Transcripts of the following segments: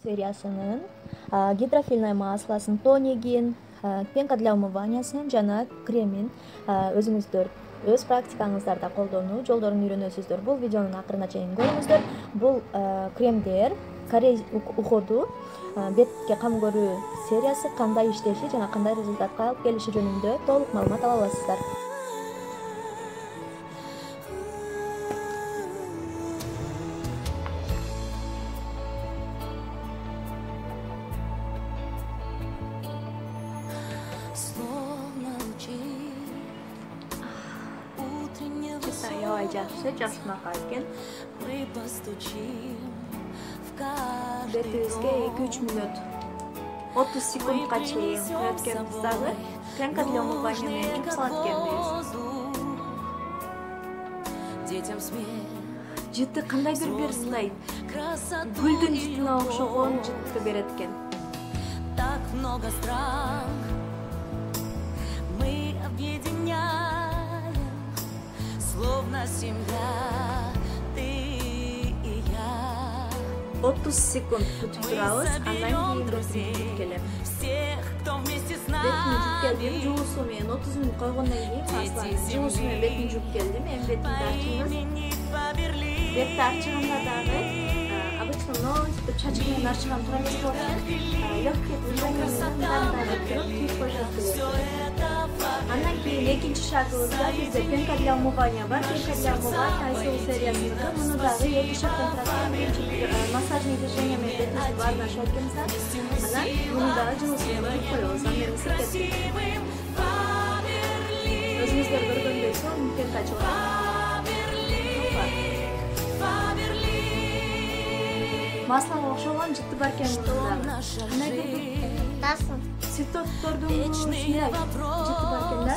сериясынын гидрофильное маслосын, тоникин, пенка для умываниясын жана кремин өзүңүздөр өз практикаңыздарда колдонуу жолдорун үйрөнөсүздөр. Бул видеонун акырына чейин көрүңүздөр. Бул кремдер Корей уходу бетке кам көрүү сериясы кандай иштеши жана кандай результатка алып келиши жөнүндө толук маалымат ала аласыздар. Аябай жакшы, жакшынакай экен. Бетибизге 2-3 мүнөт 30 секундка чейин коет экенбиз дагы. Пенка для умывания менен жууп салат экенбиз. Жыты кандайдыр бир сылай гүлдүн жытына окшогон жытты берет экен. Так много стран мы объединяем, словно семья, ты и я. 30 секунд күтүп турабыз, андан кийин бетимди жууп келем. Всех, кто вместе с нами. Бетимди жууп келдим, жуусу менен 30 мүнөт койгондон кийин аслан жуусу менен бетимди жууп келдим. Эми бетимди ачыңыз. Бетти ачыганда дагы обычно носты чачы менен ачыган тура эмес болот экен. Легкий движение менен дагы кийип коюшат керек. Андан кийин экинчи шагыбызда бизде пенка для умывания бар. Пенка для умывания айсыл сериясыныкы. Муну дагы 2 шагдан турат. Биринчи массажный движение менен бетибизди баарын ачып экенбиз. Анан муну дагы жылуусу менен жууп коебуз. Андан кетти. Өзүңүздөр көргөндөй соң пенка чыгат. Маслага окшогон жыты бар экен мында. Кандай тасын? Цветоктордун үстүнө жыты бар экен да.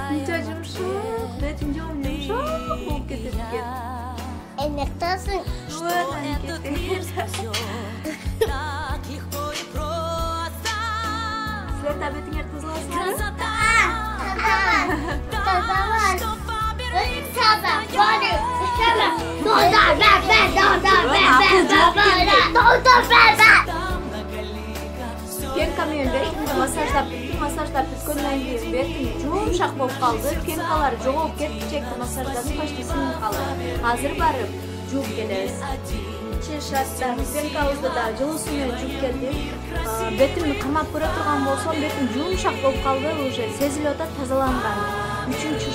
Мынча жумшак, бетим жумшак болуп кетет экен. Эне тасын? Так легко и просто. Силер да бетиңер тазалайсыңарбы? Тазалайт. Пенка менен бетимди массаждап бүткөндөн кийин бетим жумшак болуп калды. Пенкалар жоголуп кетти, чекти массаждадым, почти сиңип калды. Азыр барып жууп келебиз. Чешаттан пенкабызды да жылуусу менен жууп келдим. Бетимди камап көрө турган болсом, бетим жумшак болуп калды, уже сезилип атат тазаланган. Үчүнчү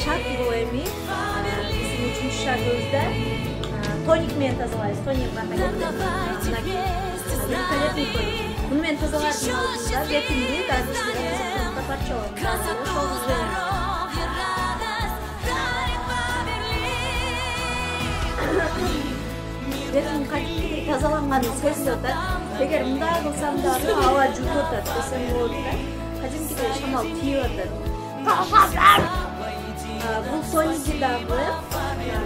шаг бул эми биздин үчүнчү шагыбызда тоник менен тазалайбыз. Тоник великолепный тоник. Буну менен тазалаардын алдында бетимди дагы парчалап бетим катиктей тазаланганын сезилип атат. Эгер мындай кылсам дагы аба жутуп атат десем болот да. Кадимкидей шамал тийип атат. Бул тоники дагы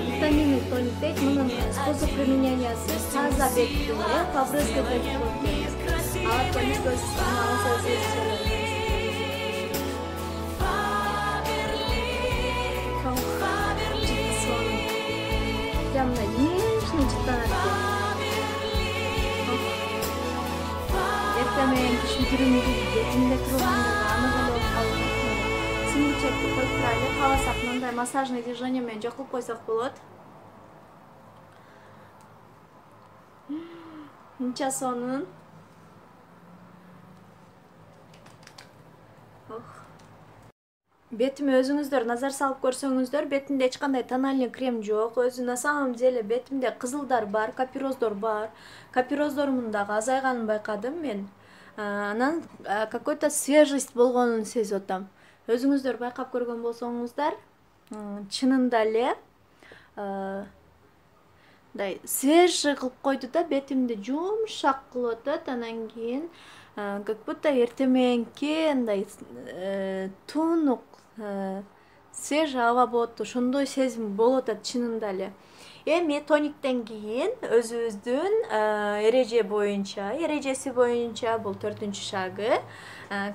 витаминный тоник дейт. Мунун способ применениясы таза бетти побрызгивать экенбиз. Алар көмүшкөз прям нежный жыттанат экен. Эртең менен түшүп жүрүмдү бетимде турганда аны болуп калды. Сиңирчекти коюп турайлы, кааласак мындай массажный движение менен жок кылып койсок болот. Мынча сонун. Бетиме өзүңүздөр назар салып көрсөңүздөр, бетимде эч кандай тональный крем жок. Өзү на самом деле бетимде кызылдар бар, капироздор бар. Капироздорумун дагы азайганын байкадым мен. Анан какой-то свежесть болгонун сезип атам. Өзүңүздөр байкап көргөн болсоңуздар, чынында эле свежий кылып койду да, бетимди жумшак кылып атат. Анан кийин как будто эртең мененки андай тунук свежий аба болот, ошондой сезим болуп атат чынында эле. Эми тониктен кийин өзүбүздүн эрежеси боюнча бул 4-чү шагы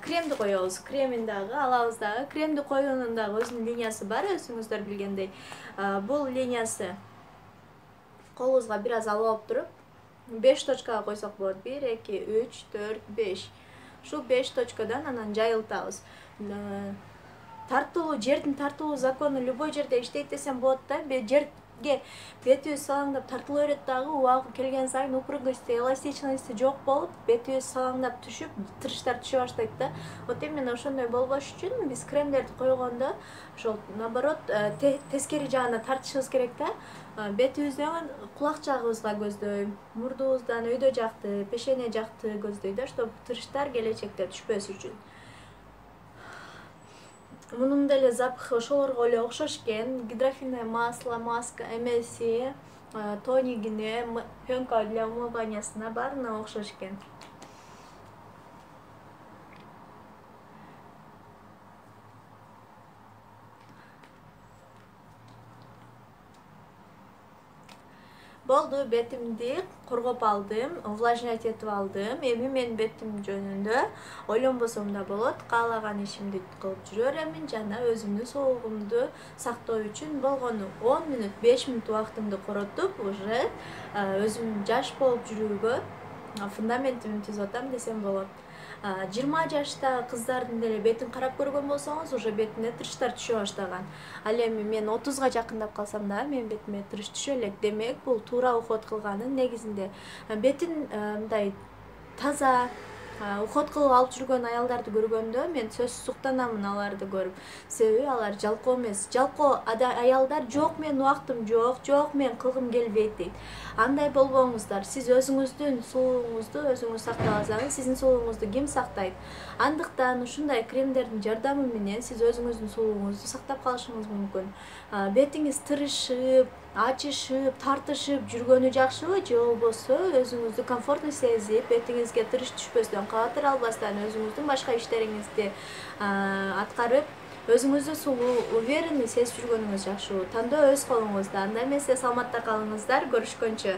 кремди коебуз. Кремин дагы алабыз дагы. Кремди коюунун дагы өзүнүн линиясы бар, өзүңүздөр билгендей. Бул линиясы колубузга бир аз алып туруп, 5 точкага койсок болот. 1 2 3 4 5. Ушул 5 точкадан анан жайылтабыз. Тартылуу, жердин тартылуу закону любой жерде иштейт десем болот да. Жерге бетибиз салаңдап тартыла берет дагы, убагы келген сайын упругости, эластичности жок болуп, бетибиз салаңдап түшүп, тырыштар түшө баштайт да. Вот именно ошондой болбош үчүн биз кремдерди койгондо ошол наоборот тескери жагына тартышыбыз керек да. Бетибизден кулак жагыбызга көздөй, мурдубуздан өйдө жакты, пешене жакты көздөй да, чтобы тырыштар келечекте түшпөс үчүн. Мунун деле запахы ошолорго эле окшош экен. Гидрофильное масло, маска, эмеси, тоникине, пленка для умываниясына баарына окшош экен. Болду, бетимди коргоп алдым, увлажнять этип алдым. Эми мен бетим жөнүндө ойлонбосом да болот. Каалаган ишимди кылып жүрө беремин жана өзүмдүн соолугумду сактоо үчүн болгону 10 мүнөт, 5 мүнөт убактымды коротуп, уже өзүм жаш болуп жүрүүгө фундаментимди түзүп атам десем болот. 20 жаштагы кыздардын деле бетин карап көргөн болсоңуз, уже бетине тырыштар түшө баштаган. Ал эми мен 30га жакындап калсам да, мен бетиме тырыш түшө элек. Демек, бул туура уход кылганын негизинде. Бетин мындай таза уход кылып алып жүргөн аялдарды көргөндө мен сөзсүз суктанамын аларды көрүп. Себеби алар жалкоо эмес. Жалкоо аялдар жок, мен убактым жок, жок, мен кылгым келбейт дейт. Андай болбоңуздар. Сиз өзүңүздүн сулууңузду өзүңүз сактап алсаңыз, сиздин сулууңузду ким сактайт? Андыктан ушундай кремдердин жардамы менен сиз өзүңүздүн сулууңузду сактап калышыңыз мүмкүн. Бетиңиз тырышып, ачышып, тартышып жүргөнү жакшыбы, же болбосо өзүңүздү комфортно сезип, бетиңизге тырыш түшпөстөн, катыр албастан өзүңүздүн башка иштериңизди аткарып, өзүңүздү сулуу, уверенный сезип жүргөнүңүз жакшыбы. Тандоо өз колуңузда. Анда эмесе саламатта калыңыздар. Көрүшкөнчө.